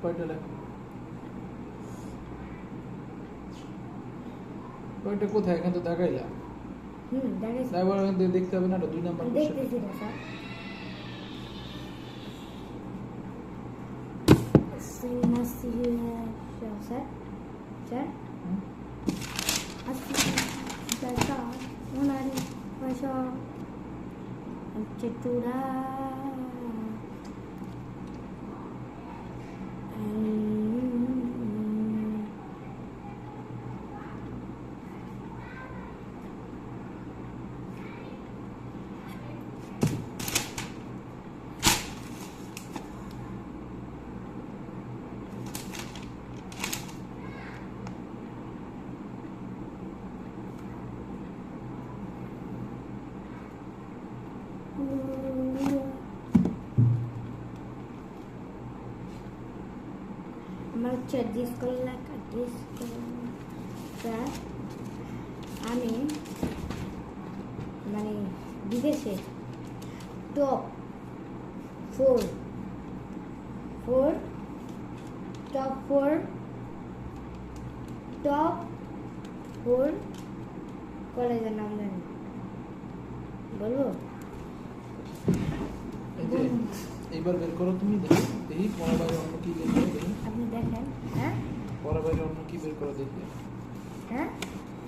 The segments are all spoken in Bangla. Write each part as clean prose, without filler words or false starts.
কয়টা লেখো? কয়টা কোথায়? এখানে তো দেখাইলা। দেখাইছি। এবার এখান থেকে দেখতে হবে না, 2 নাম্বার কোশ্চেন। দেখতেছি না স্যার। স্যার স্যার ওনারে পয়সা চেতুরা আমার হচ্ছে স্যার আমি মানে বিদেশে টপ ফোর কলেজের নাম জানি বলবো? এই যে এইবার বের করো তুমি, দেখি পড়ার বাইরে অন্য কি বের করো দেখি। আপনি দেখেন। হ্যাঁ পড়ার বাইরে অন্য কি বের করো দেখি। হ্যাঁ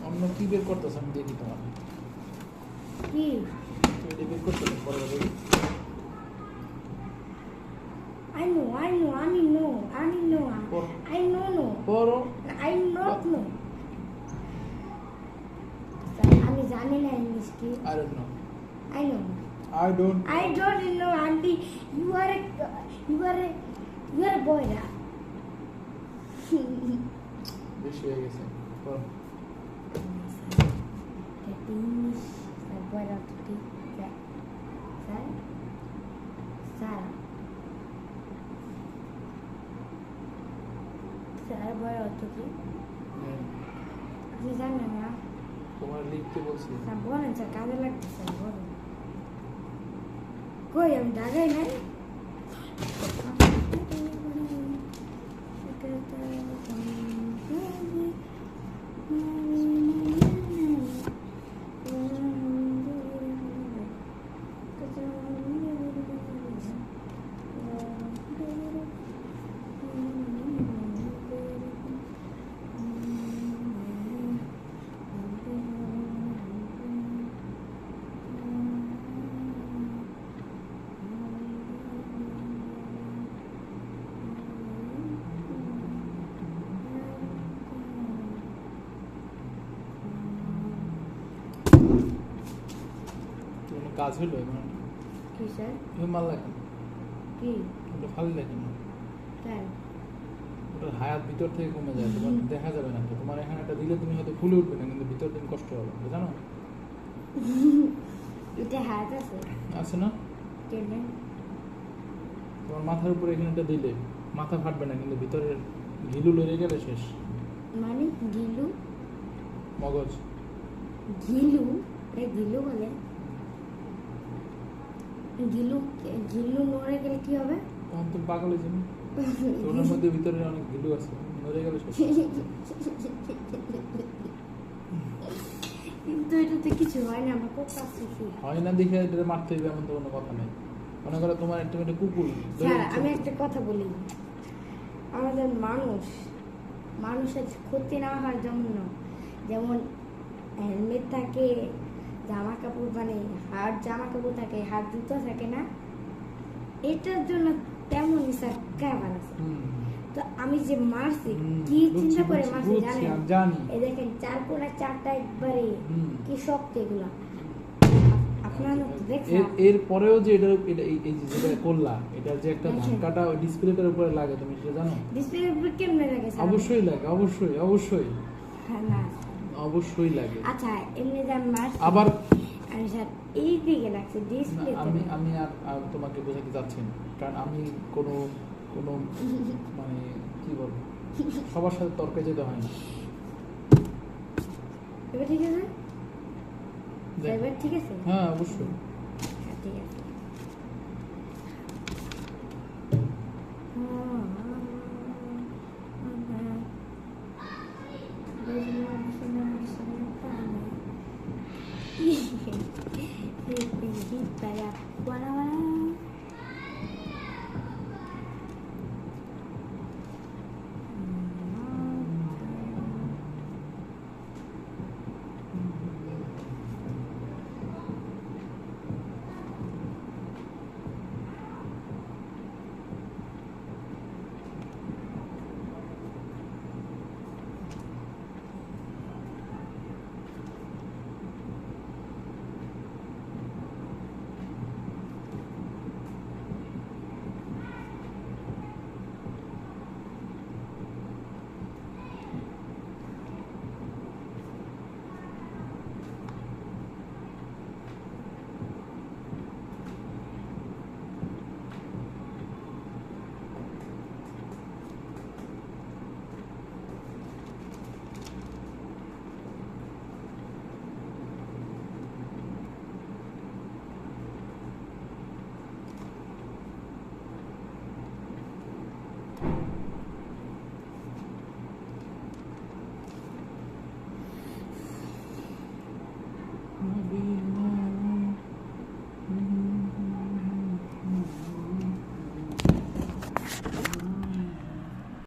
অন্য কি বের করতেছ আমি দেখি তোমার। কি তুমি এটা বের করতে পড়ার বাইরে। I know. পড়ো। I not know. আমি জানি না ইংলিশ কি। I don't know. I know. I don't know, Auntie. You are a boy, na? বেশি হয়ে গেছে। পড়ো। English. Boy, not to be. Sir বড় অর্থ কি? আপনি জানেন না? তোমার লিখতে বলছি। স্যার বলেন স্যার, কাজে লাগতেছে বলেন। কই আমি ঢাকায় নাই? কাজ হলো এখন কি স্যার? তুমি মাল লেখেন কি ওটা খালি লেখেন কেন? ওটা হায়াত ভিতর থেকে কমে যায়, তোমার দেখা যাবে না। তো তোমার এখানে একটা দিলে তুমি হয়তো ফুলে উঠবে না, কিন্তু ভিতর দিন কষ্ট হবে, জানো? এটা হাত আছে আছে না? কেন? তোমার মাথার উপরে এখানে একটা দিলে মাথা ফাটবে না, কিন্তু ভিতরের ঘিলু লড়ে গেলে শেষ। মানে গিলু? মগজ গিলু? এটা গিলু বলে? গিলু নড়ে গেলে কি হবে? তখন তুমি পাগল হয়ে যাবে। ওনার মধ্যে ভিতরে অনেক ঘিলু আছে, নড়ে গেলে শেষ। কিন্তু এটাতে কিছু হয় না, আমার খুব কাছে হয় না দেখে এটা মারতে হবে এমন তো কোনো কথা নেই। মনে করো তোমার একটা কুকুর। স্যার আমি একটা কথা বলি, আমাদের মানুষের ক্ষতি না হওয়ার জন্য, যেমন হেলমেট থাকে, জামা কাপড় মানে হাত জামা কাপড় থাকে, হাত জুতো থাকে না, এটার জন্য তেমনই স্যার কারবার আছে। তো আমি যে মারছি কি চিন্তা করে মারছি জানেন? এই দেখেন 4 কোণা 4টা একবারে কি শক্ত এগুলা। আপনারা দেখছেন এর পরেও যে এটা এই যে যেটা করলা, এটা যে একটা ধাক্কাটা ওই ডিসপ্লেটার উপরে লাগে, তুমি সেটা জানো? ডিসপ্লের উপরে কেমনে লাগে স্যার? অবশ্যই লাগে, অবশ্যই হ্যাঁ না অবশ্যই লাগে। আচ্ছা এমনি যে আমি মারছি আবার আমি স্যার এই দিকে লাগছে ডিসপ্লে। আমি আর তোমাকে বোঝাতে চাচ্ছি না, কারণ আমি কোনো মানে কি বলবো, সবার সাথে তর্কে যেতে হয় না। এবার ঠিক আছে, ড্রাইভার ঠিক আছে? হ্যাঁ অবশ্যই। হ্যাঁ ঠিক আছে। দুই